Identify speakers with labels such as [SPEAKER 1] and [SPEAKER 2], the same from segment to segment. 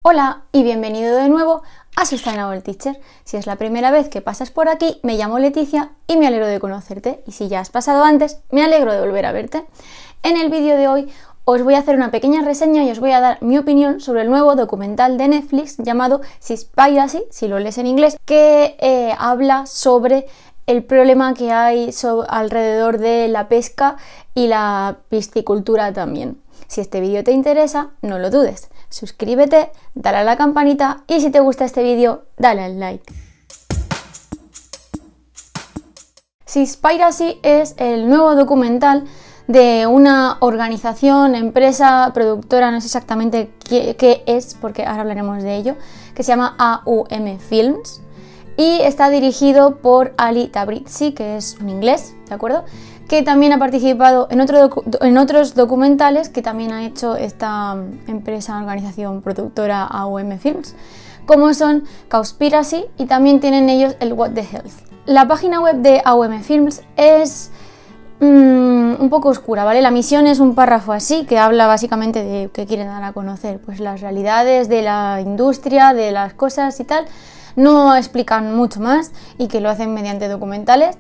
[SPEAKER 1] Hola y bienvenido de nuevo a Sustainable Teacher. Si es la primera vez que pasas por aquí, me llamo Leticia y me alegro de conocerte. Y si ya has pasado antes, me alegro de volver a verte. En el vídeo de hoy os voy a hacer una pequeña reseña y os voy a dar mi opinión sobre el nuevo documental de Netflix llamado Seaspiracy, si lo lees en inglés, que habla sobre el problema que hay alrededor de la pesca y la piscicultura también. Si este vídeo te interesa, no lo dudes. Suscríbete, dale a la campanita y si te gusta este vídeo, dale al like. Seaspiracy es el nuevo documental de una organización, empresa, productora, no sé exactamente qué es, porque ahora hablaremos de ello, que se llama AUM Films y está dirigido por Ali Tabrizi, que es un inglés, ¿de acuerdo?, que también ha participado en otros documentales que también ha hecho esta empresa, organización productora AUM Films, como son Cowspiracy, y también tienen ellos el What the Health. La página web de AUM Films es un poco oscura, ¿vale? La misión es un párrafo así que habla básicamente de qué quieren dar a conocer, pues las realidades de la industria, de las cosas y tal. No explican mucho más y que lo hacen mediante documentales.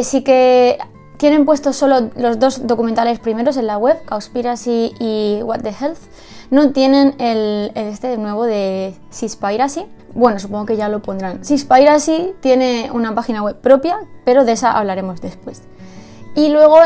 [SPEAKER 1] Sí que tienen puestos solo los dos documentales primeros en la web, Cowspiracy y What the Health. No tienen el nuevo de Seaspiracy. Bueno, supongo que ya lo pondrán. Seaspiracy tiene una página web propia, pero de esa hablaremos después. Y luego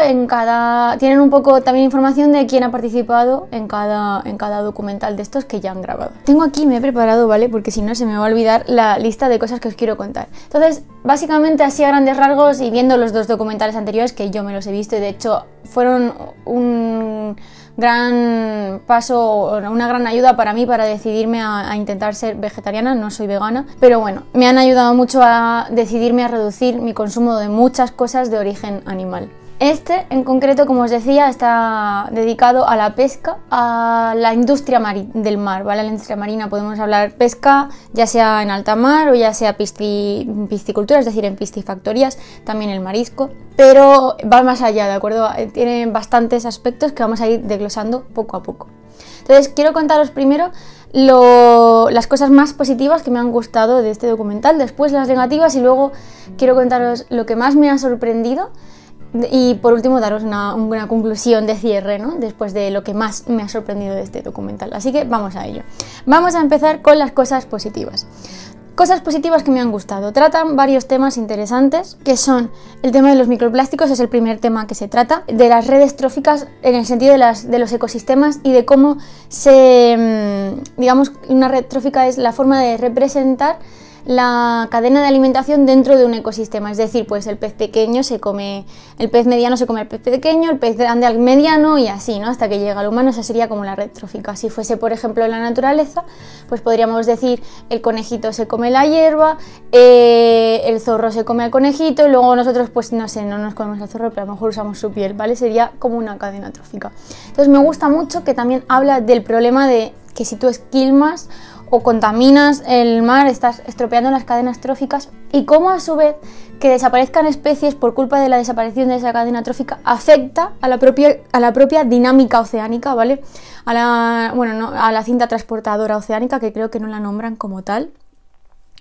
[SPEAKER 1] tienen un poco también información de quién ha participado en cada documental de estos que ya han grabado. Tengo aquí, me he preparado, ¿vale? Porque si no se me va a olvidar la lista de cosas que os quiero contar. Entonces, básicamente así a grandes rasgos y viendo los dos documentales anteriores, que yo me los he visto y de hecho fueron un gran paso, una gran ayuda para mí para decidirme a intentar ser vegetariana. No soy vegana, pero bueno, me han ayudado mucho a decidirme a reducir mi consumo de muchas cosas de origen animal. Este, en concreto, como os decía, está dedicado a la pesca, a la industria del mar, ¿vale? La industria marina, podemos hablar pesca, ya sea en alta mar o ya sea piscicultura, es decir, en piscifactorías, también el marisco, pero va más allá, ¿de acuerdo? Tiene bastantes aspectos que vamos a ir desglosando poco a poco. Entonces, quiero contaros primero las cosas más positivas que me han gustado de este documental, después las negativas y luego quiero contaros lo que más me ha sorprendido. Y por último daros una conclusión de cierre, ¿no?, después de lo que más me ha sorprendido de este documental. Así que vamos a ello. Vamos a empezar con las cosas positivas. Cosas positivas que me han gustado. Tratan varios temas interesantes, que son el tema de los microplásticos, es el primer tema que se trata, de las redes tróficas en el sentido de los ecosistemas y de cómo digamos, una red trófica es la forma de representar la cadena de alimentación dentro de un ecosistema, es decir, pues el pez pequeño se come, el pez mediano se come al pez pequeño, el pez grande al mediano y así, ¿no?, hasta que llega al humano. Esa sería como la red trófica. Si fuese, por ejemplo, en la naturaleza, pues podríamos decir el conejito se come la hierba, el zorro se come al conejito y luego nosotros, pues no sé, no nos comemos al zorro, pero a lo mejor usamos su piel, ¿vale? Sería como una cadena trófica. Entonces me gusta mucho que también habla del problema de que si tú esquilmas o contaminas el mar, estás estropeando las cadenas tróficas y cómo a su vez que desaparezcan especies por culpa de la desaparición de esa cadena trófica afecta a la propia dinámica oceánica, ¿vale? A la cinta transportadora oceánica, que creo que no la nombran como tal,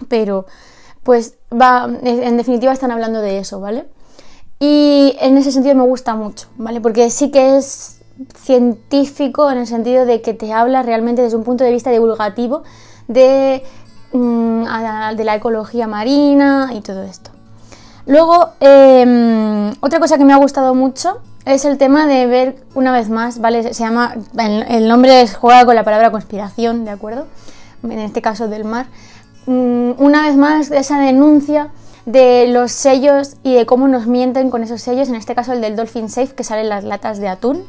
[SPEAKER 1] pero pues en definitiva están hablando de eso, ¿vale? Y en ese sentido me gusta mucho, ¿vale? Porque sí que es científico en el sentido de que te habla realmente desde un punto de vista divulgativo de la ecología marina y todo esto. Luego, otra cosa que me ha gustado mucho es el tema de ver una vez más, ¿vale? Se llama, el nombre juega con la palabra conspiración, ¿de acuerdo? En este caso del mar. Una vez más esa denuncia de los sellos y de cómo nos mienten con esos sellos, en este caso el del Dolphin Safe, que sale en las latas de atún.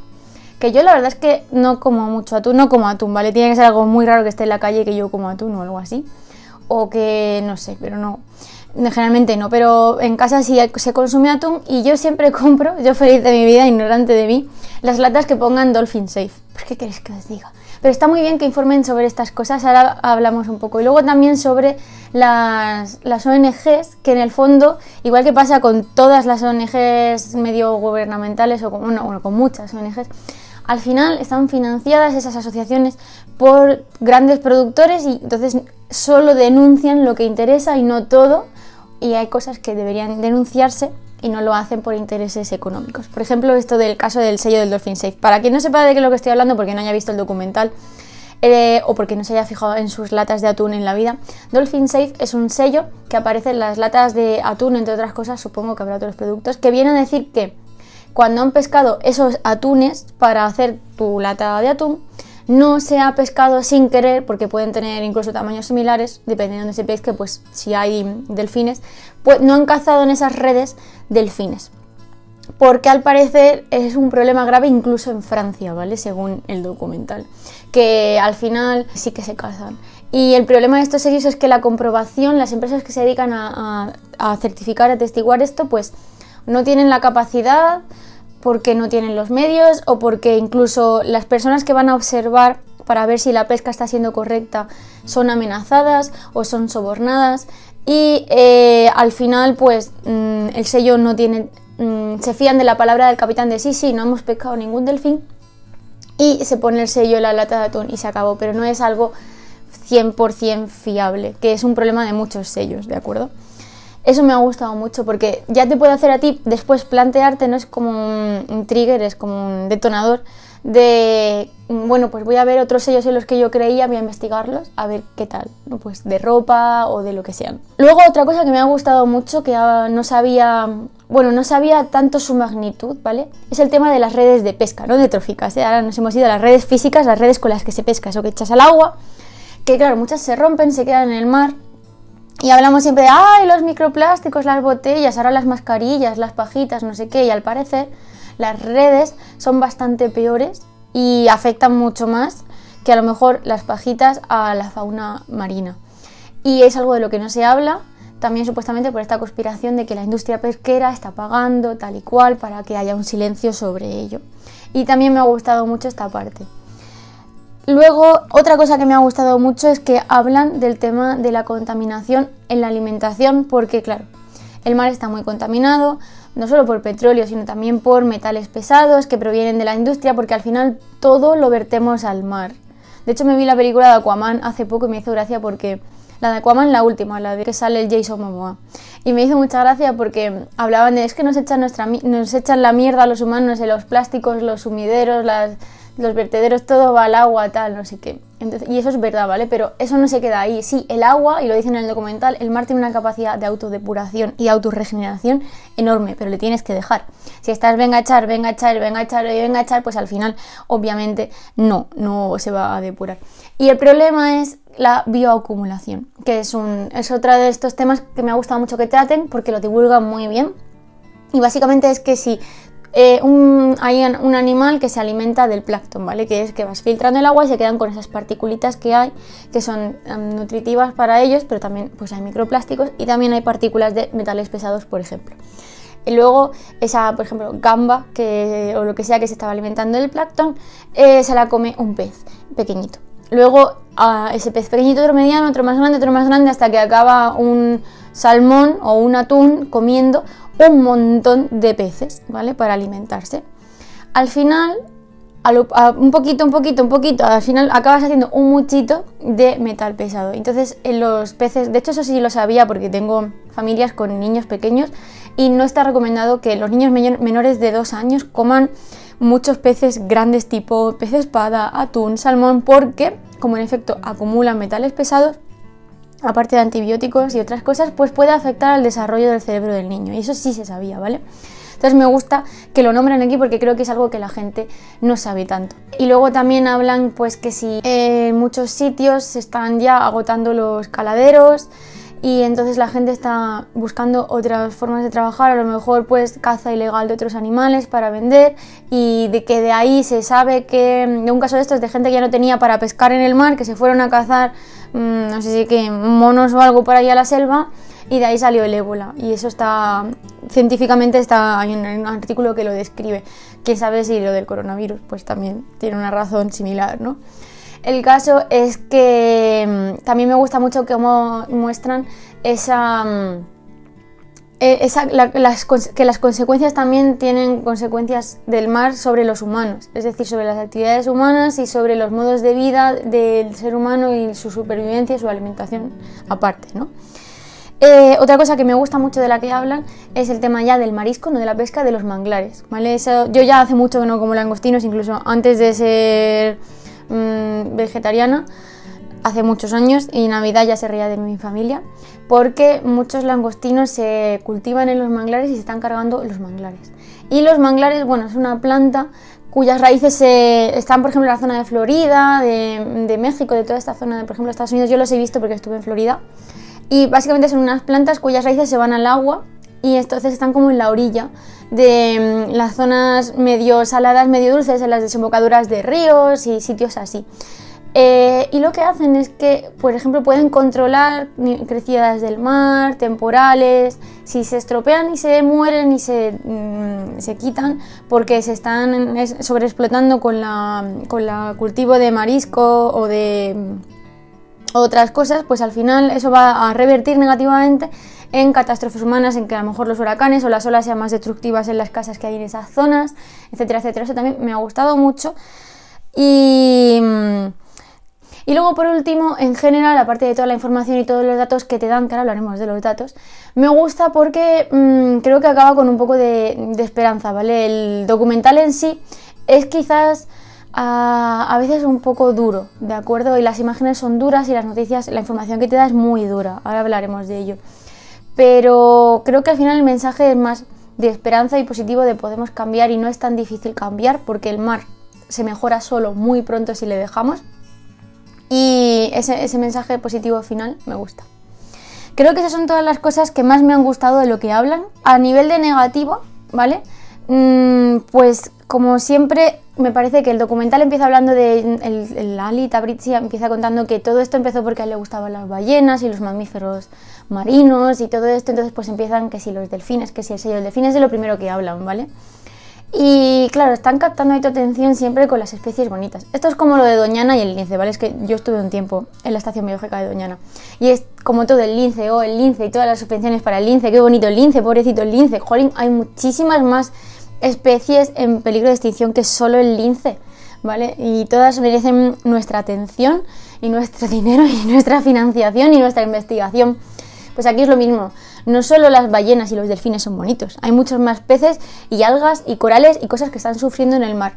[SPEAKER 1] Que yo la verdad es que no como mucho atún, no como atún, ¿vale? Tiene que ser algo muy raro que esté en la calle que yo como atún o algo así. O que, no sé, pero no, generalmente no. Pero en casa sí se consume atún y yo siempre compro, yo feliz de mi vida, ignorante de mí, las latas que pongan Dolphin Safe. ¿Pues qué queréis que os diga? Pero está muy bien que informen sobre estas cosas, ahora hablamos un poco. Y luego también sobre las ONGs, que en el fondo, igual que pasa con todas las ONGs medio gubernamentales o con muchas ONGs, al final están financiadas esas asociaciones por grandes productores y entonces solo denuncian lo que interesa y no todo, y hay cosas que deberían denunciarse y no lo hacen por intereses económicos. Por ejemplo, esto del caso del sello del Dolphin Safe. Para quien no sepa de qué es lo que estoy hablando porque no haya visto el documental o porque no se haya fijado en sus latas de atún en la vida, Dolphin Safe es un sello que aparece en las latas de atún, entre otras cosas, supongo que habrá otros productos, que viene a decir que cuando han pescado esos atunes para hacer tu lata de atún, no se ha pescado sin querer, porque pueden tener incluso tamaños similares, dependiendo de ese pesque, pues si hay delfines, pues no han cazado en esas redes delfines. Porque al parecer es un problema grave incluso en Francia, ¿vale? Según el documental, que al final sí que se cazan. Y el problema de estos sellos es que la comprobación, las empresas que se dedican a certificar, a atestiguar esto, pues no tienen la capacidad, porque no tienen los medios o porque incluso las personas que van a observar para ver si la pesca está siendo correcta son amenazadas o son sobornadas y al final pues el sello no tiene, se fían de la palabra del capitán de sí, no hemos pescado ningún delfín y se pone el sello en la lata de atún y se acabó, pero no es algo 100% fiable, que es un problema de muchos sellos, ¿de acuerdo? Eso me ha gustado mucho porque ya te puede hacer a ti después plantearte, no es como un trigger, es como un detonador de, bueno, pues voy a ver otros sellos en los que yo creía, voy a investigarlos, a ver qué tal, ¿no? Pues de ropa o de lo que sean. Luego otra cosa que me ha gustado mucho, que no sabía, bueno, no sabía tanto su magnitud, ¿vale? Es el tema de las redes de pesca, no de tróficas, ¿eh? Ahora nos hemos ido a las redes físicas, las redes con las que se pesca, eso que echas al agua, que claro, muchas se rompen, se quedan en el mar. Y hablamos siempre de, ¡ay, los microplásticos, las botellas, ahora las mascarillas, las pajitas, no sé qué! Y al parecer las redes son bastante peores y afectan mucho más que a lo mejor las pajitas a la fauna marina. Y es algo de lo que no se habla, también supuestamente por esta conspiración de que la industria pesquera está pagando tal y cual para que haya un silencio sobre ello. Y también me ha gustado mucho esta parte. Luego, otra cosa que me ha gustado mucho es que hablan del tema de la contaminación en la alimentación, porque claro, el mar está muy contaminado, no solo por petróleo, sino también por metales pesados que provienen de la industria, porque al final todo lo vertemos al mar. De hecho, me vi la película de Aquaman hace poco y me hizo gracia porque la de Aquaman, la última, la de que sale el Jason Momoa. Y me hizo mucha gracia porque hablaban de, es que nos echan la mierda a los humanos en los plásticos, los sumideros, los vertederos, todo va al agua, tal, no sé qué. Entonces, y eso es verdad, ¿vale? Pero eso no se queda ahí. Sí, el agua, y lo dicen en el documental, el mar tiene una capacidad de autodepuración y autorregeneración enorme, pero le tienes que dejar. Si estás venga a echar, pues al final, obviamente, no se va a depurar. Y el problema es la bioacumulación, que es otra de estos temas que me ha gustado mucho que traten, porque lo divulgan muy bien. Y básicamente es que si hay un animal que se alimenta del plancton, ¿vale? Que es que vas filtrando el agua y se quedan con esas partículitas que hay, que son nutritivas para ellos, pero también pues hay microplásticos y también hay partículas de metales pesados, por ejemplo. Y luego esa, por ejemplo, gamba o lo que sea que se estaba alimentando del plancton, se la come un pez pequeñito. Luego ese pez pequeñito, otro mediano, otro más grande, hasta que acaba un salmón o un atún comiendo un montón de peces, ¿vale? Para alimentarse. Al final, un poquito, al final acabas haciendo un muchito de metal pesado. Entonces, los peces, de hecho eso sí lo sabía porque tengo familias con niños pequeños y no está recomendado que los niños menores de 2 años coman muchos peces grandes tipo pez espada, atún, salmón, porque como en efecto acumulan metales pesados, aparte de antibióticos y otras cosas, pues puede afectar al desarrollo del cerebro del niño. Y eso sí se sabía, ¿vale? Entonces me gusta que lo nombren aquí porque creo que es algo que la gente no sabe tanto. Y luego también hablan pues que si en muchos sitios se están ya agotando los caladeros y entonces la gente está buscando otras formas de trabajar, a lo mejor pues caza ilegal de otros animales para vender, y de que de ahí se sabe que de un caso de estos de gente que ya no tenía para pescar en el mar, que se fueron a cazar no sé si que monos o algo por ahí a la selva, y de ahí salió el ébola. Y eso está, científicamente hay un artículo que lo describe. Quién sabe si lo del coronavirus pues también tiene una razón similar, ¿no? El caso es que también me gusta mucho cómo muestran esa que las consecuencias también tienen consecuencias del mar sobre los humanos, es decir, sobre las actividades humanas y sobre los modos de vida del ser humano y su supervivencia y su alimentación aparte, ¿no? Otra cosa que me gusta mucho de la que hablan es el tema ya del marisco, no de la pesca, de los manglares, ¿vale? Yo ya hace mucho que no como langostinos, incluso antes de ser vegetariana, hace muchos años, y en Navidad ya se reía de mi familia, porque muchos langostinos se cultivan en los manglares y se están cargando los manglares. Y los manglares, bueno, es una planta cuyas raíces están, por ejemplo, en la zona de Florida, de México, de toda esta zona, por ejemplo, de Estados Unidos. Yo los he visto porque estuve en Florida. Y básicamente son unas plantas cuyas raíces se van al agua y entonces están como en la orilla de las zonas medio saladas, medio dulces, en las desembocaduras de ríos y sitios así. Y lo que hacen es que, por ejemplo, pueden controlar crecidas del mar, temporales, si se estropean y se mueren y se quitan porque se están sobreexplotando con la cultivo de marisco o de otras cosas, pues al final eso va a revertir negativamente en catástrofes humanas, en que a lo mejor los huracanes o las olas sean más destructivas en las casas que hay en esas zonas, etcétera, etcétera. Eso también me ha gustado mucho. Y luego, por último, en general, aparte de toda la información y todos los datos que te dan, que ahora hablaremos de los datos, me gusta porque creo que acaba con un poco de esperanza, ¿vale? El documental en sí es quizás a veces un poco duro, ¿de acuerdo? Y las imágenes son duras y las noticias, la información que te da es muy dura, ahora hablaremos de ello. Pero creo que al final el mensaje es más de esperanza y positivo, de podemos cambiar y no es tan difícil cambiar porque el mar se mejora solo muy pronto si le dejamos. Y ese mensaje positivo final me gusta. Creo que esas son todas las cosas que más me han gustado de lo que hablan. A nivel de negativo, ¿vale? Pues como siempre me parece que el documental empieza hablando de Ali Tabrizi empieza contando que todo esto empezó porque a él le gustaban las ballenas y los mamíferos marinos y todo esto, entonces pues empiezan que si los delfines, que si el sello del delfín es de lo primero que hablan, ¿vale? Y claro, están captando ahí tu atención siempre con las especies bonitas. Esto es como lo de Doñana y el lince, ¿vale? Es que yo estuve un tiempo en la estación biológica de Doñana y es como todo el lince, el lince y todas las subvenciones para el lince, qué bonito el lince, pobrecito el lince. Jolín, hay muchísimas más especies en peligro de extinción que solo el lince, ¿vale? Y todas merecen nuestra atención y nuestro dinero y nuestra financiación y nuestra investigación. Pues aquí es lo mismo, no solo las ballenas y los delfines son bonitos, hay muchos más peces y algas y corales y cosas que están sufriendo en el mar.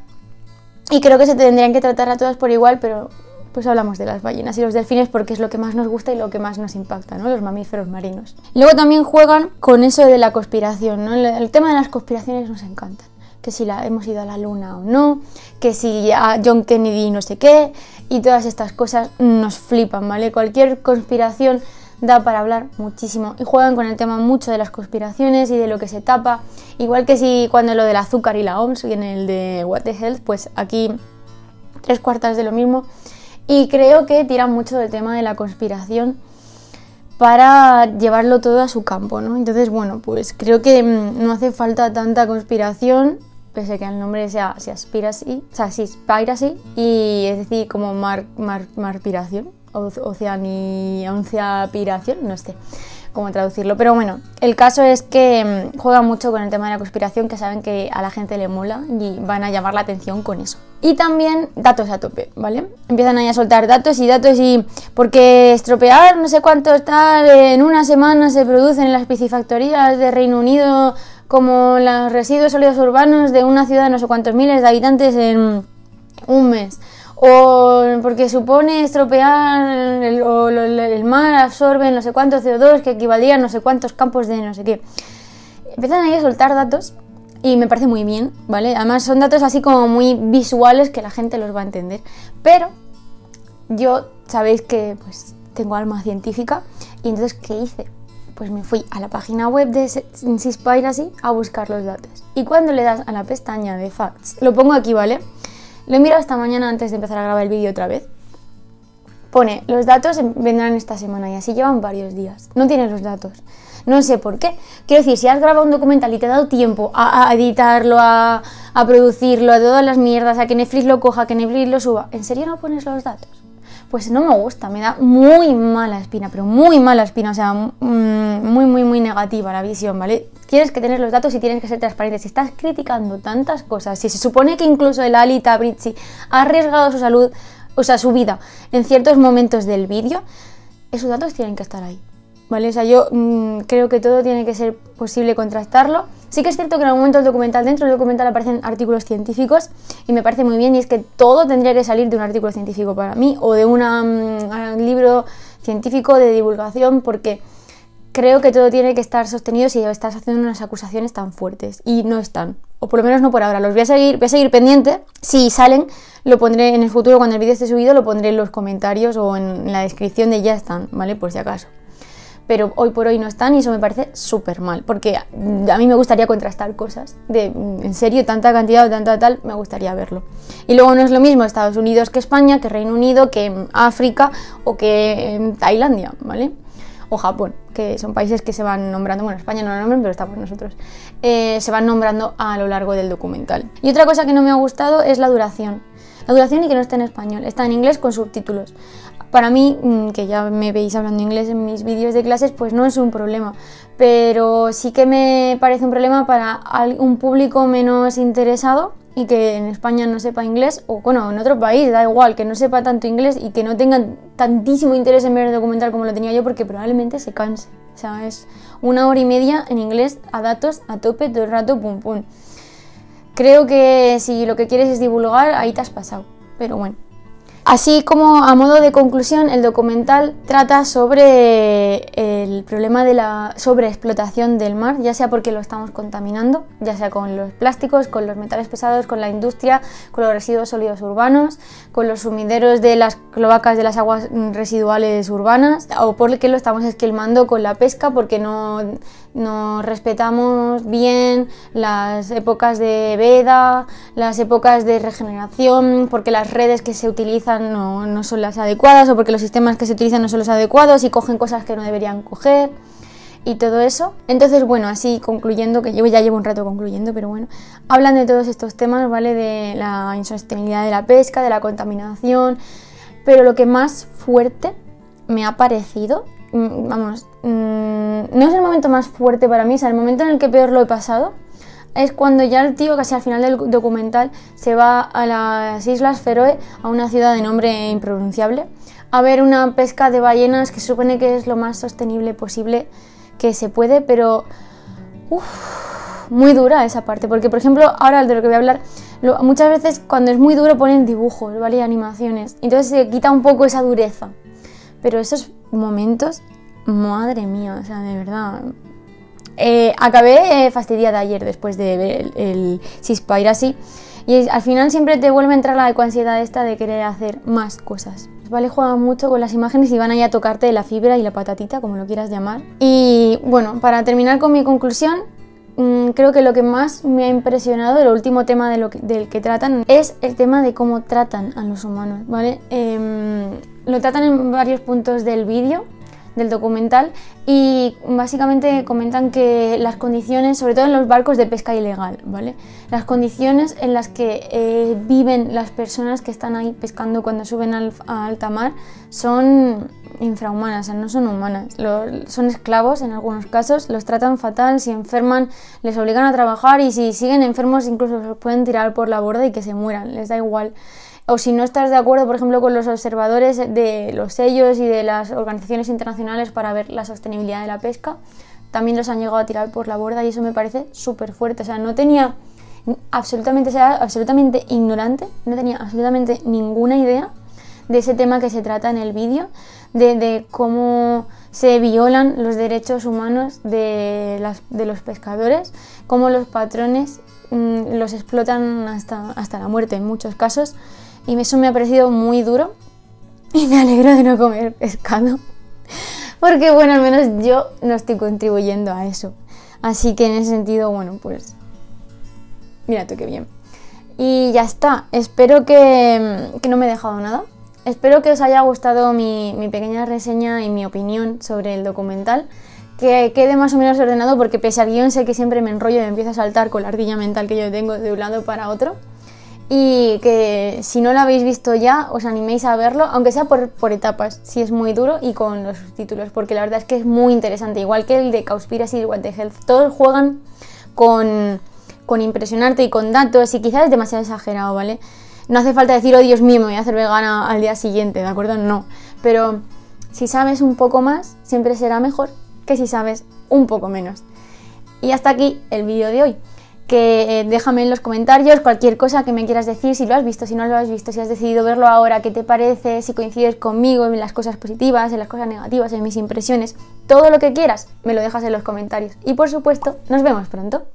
[SPEAKER 1] Y creo que se tendrían que tratar a todas por igual, pero pues hablamos de las ballenas y los delfines porque es lo que más nos gusta y lo que más nos impacta, ¿no? Los mamíferos marinos. Luego también juegan con eso de la conspiración, ¿no? El tema de las conspiraciones nos encantan. Que si hemos ido a la luna o no, que si a John Kennedy no sé qué, y todas estas cosas nos flipan, ¿vale? Cualquier conspiración da para hablar muchísimo y juegan con el tema mucho de las conspiraciones y de lo que se tapa, igual que si cuando lo del azúcar y la OMS y en el de What the Health, pues aquí 3/4 de lo mismo. Y creo que tiran mucho del tema de la conspiración para llevarlo todo a su campo, ¿no? Entonces, bueno, pues creo que no hace falta tanta conspiración, pese a que el nombre sea Seaspiracy, y es decir, como marpiración, oceapiración, no sé cómo traducirlo, pero bueno, el caso es que juegan mucho con el tema de la conspiración, que saben que a la gente le mola y van a llamar la atención con eso. Y también datos a tope, ¿vale? Empiezan ahí a soltar datos y porque estropear no sé cuántos tal, en una semana se producen en las piscifactorías de Reino Unido como los residuos sólidos urbanos de una ciudad de no sé cuántos miles de habitantes en un mes. O porque supone estropear el mar absorbe no sé cuántos CO2 que equivaldrían a no sé cuántos campos de no sé qué. Empiezan ahí a soltar datos y me parece muy bien, ¿vale? Además son datos así como muy visuales que la gente los va a entender. Pero yo sabéis que pues tengo alma científica y entonces ¿qué hice? Pues me fui a la página web de Seaspiracy a buscar los datos. Y cuando le das a la pestaña de Facts, lo pongo aquí, ¿vale? Lo he mirado esta mañana antes de empezar a grabar el vídeo otra vez. Pone, los datos vendrán esta semana y así llevan varios días. No tienes los datos. No sé por qué. Quiero decir, si has grabado un documental y te ha dado tiempo a editarlo, a producirlo, a todas las mierdas, a que Netflix lo coja, a que Netflix lo suba, ¿en serio no pones los datos? Pues no me gusta, me da muy mala espina, pero muy mala espina. O sea, muy negativa la visión, ¿vale? Tienes que tener los datos y tienes que ser transparente. Si estás criticando tantas cosas, si se supone que incluso el Ali Tabrizi ha arriesgado su salud, o sea, su vida en ciertos momentos del vídeo, esos datos tienen que estar ahí, ¿vale? O sea, yo creo que todo tiene que ser posible contrastarlo. Sí que es cierto que en algún momento dentro del documental aparecen artículos científicos y me parece muy bien, y es que todo tendría que salir de un artículo científico para mí o de un libro científico de divulgación, porque creo que todo tiene que estar sostenido si estás haciendo unas acusaciones tan fuertes, y no están, o por lo menos no por ahora. Los voy a seguir pendiente. Si salen, lo pondré en el futuro, cuando el vídeo esté subido, lo pondré en los comentarios o en la descripción de ya están, ¿vale? Por si acaso. Pero hoy por hoy no están y eso me parece súper mal, porque a mí me gustaría contrastar cosas, en serio, tanta cantidad o tanta tal, me gustaría verlo. Y luego no es lo mismo Estados Unidos que España, que Reino Unido, que África o que Tailandia, ¿vale? O Japón, que son países que se van nombrando, bueno, España no lo nombran, pero estamos nosotros, se van nombrando a lo largo del documental. Y otra cosa que no me ha gustado es la duración. La duración y que no está en español, está en inglés con subtítulos. Para mí, que ya me veis hablando inglés en mis vídeos de clases, pues no es un problema, pero sí que me parece un problema para un público menos interesado y que en España no sepa inglés, o bueno, en otro país, da igual, que no sepa tanto inglés y que no tengan tantísimo interés en ver el documental como lo tenía yo, porque probablemente se canse. O sea, es 1 hora y media en inglés a datos, a tope, todo el rato, pum pum. Creo que si lo que quieres es divulgar, ahí te has pasado, pero bueno. Así como a modo de conclusión, el documental trata sobre el problema de la sobreexplotación del mar, ya sea porque lo estamos contaminando, ya sea con los plásticos, con los metales pesados, con la industria, con los residuos sólidos urbanos, con los sumideros de las cloacas de las aguas residuales urbanas, o porque lo estamos esquilmando con la pesca, porque no respetamos bien las épocas de veda, las épocas de regeneración, porque las redes que se utilizan no son las adecuadas, o porque los sistemas que se utilizan no son los adecuados y cogen cosas que no deberían coger y todo eso. Entonces, bueno, así concluyendo, que ya llevo un rato concluyendo, pero bueno, hablan de todos estos temas, ¿vale? De la insostenibilidad de la pesca, de la contaminación, pero lo que más fuerte me ha parecido, vamos, no es el momento más fuerte para mí, o sea, el momento en el que peor lo he pasado es cuando ya el tío, casi al final del documental, se va a las Islas Feroe, a una ciudad de nombre impronunciable, a ver una pesca de ballenas que se supone que es lo más sostenible posible que se puede, pero muy dura esa parte, porque por ejemplo, ahora de lo que voy a hablar, muchas veces cuando es muy duro ponen dibujos, ¿vale? Y animaciones, entonces se quita un poco esa dureza, pero esos momentos, madre mía, o sea, de verdad. Acabé fastidiada ayer después de ver el Seaspiracy, y al final siempre te vuelve a entrar la ecoansiedad esta de querer hacer más cosas. Vale, juegan mucho con las imágenes y van ahí a tocarte la fibra y la patatita, como lo quieras llamar. Y bueno, para terminar con mi conclusión, creo que lo que más me ha impresionado, el último tema del que tratan, es el tema de cómo tratan a los humanos, ¿vale? Lo tratan en varios puntos del vídeo, del documental, y básicamente comentan que las condiciones, sobre todo en los barcos de pesca ilegal, ¿vale? Las condiciones en las que viven las personas que están ahí pescando cuando suben a alta mar son infrahumanas, o sea, no son humanas, son esclavos en algunos casos, los tratan fatal, si enferman les obligan a trabajar, y si siguen enfermos incluso los pueden tirar por la borda y que se mueran, les da igual. O si no estás de acuerdo, por ejemplo, con los observadores de los sellos y de las organizaciones internacionales para ver la sostenibilidad de la pesca, también los han llegado a tirar por la borda, y eso me parece súper fuerte. O sea, no tenía absolutamente ignorante, no tenía absolutamente ninguna idea de ese tema que se trata en el vídeo, de cómo se violan los derechos humanos de los pescadores, cómo los patrones los explotan hasta la muerte en muchos casos. Y eso me ha parecido muy duro y me alegro de no comer pescado, porque bueno, al menos yo no estoy contribuyendo a eso. Así que en ese sentido, bueno, pues mira tú qué bien. Y ya está, espero que no me he dejado nada. Espero que os haya gustado mi pequeña reseña y mi opinión sobre el documental, que quede más o menos ordenado, porque pese al guión sé que siempre me enrollo y me empiezo a saltar con la ardilla mental que yo tengo de un lado para otro. y que si no lo habéis visto ya os animéis a verlo, aunque sea por etapas, si es muy duro y con los subtítulos, porque la verdad es que es muy interesante, igual que el de Cowspiracy y What the Health. Todos juegan con impresionarte y con datos, y quizás es demasiado exagerado, ¿vale? No hace falta decir, oh Dios mío, me voy a hacer vegana al día siguiente, ¿de acuerdo? No, pero si sabes un poco más, siempre será mejor que si sabes un poco menos. Y hasta aquí el vídeo de hoy. Que déjame en los comentarios cualquier cosa que me quieras decir, si lo has visto, si no lo has visto, si has decidido verlo ahora, qué te parece, si coincides conmigo en las cosas positivas, en las cosas negativas, en mis impresiones, todo lo que quieras, me lo dejas en los comentarios. Y por supuesto, nos vemos pronto.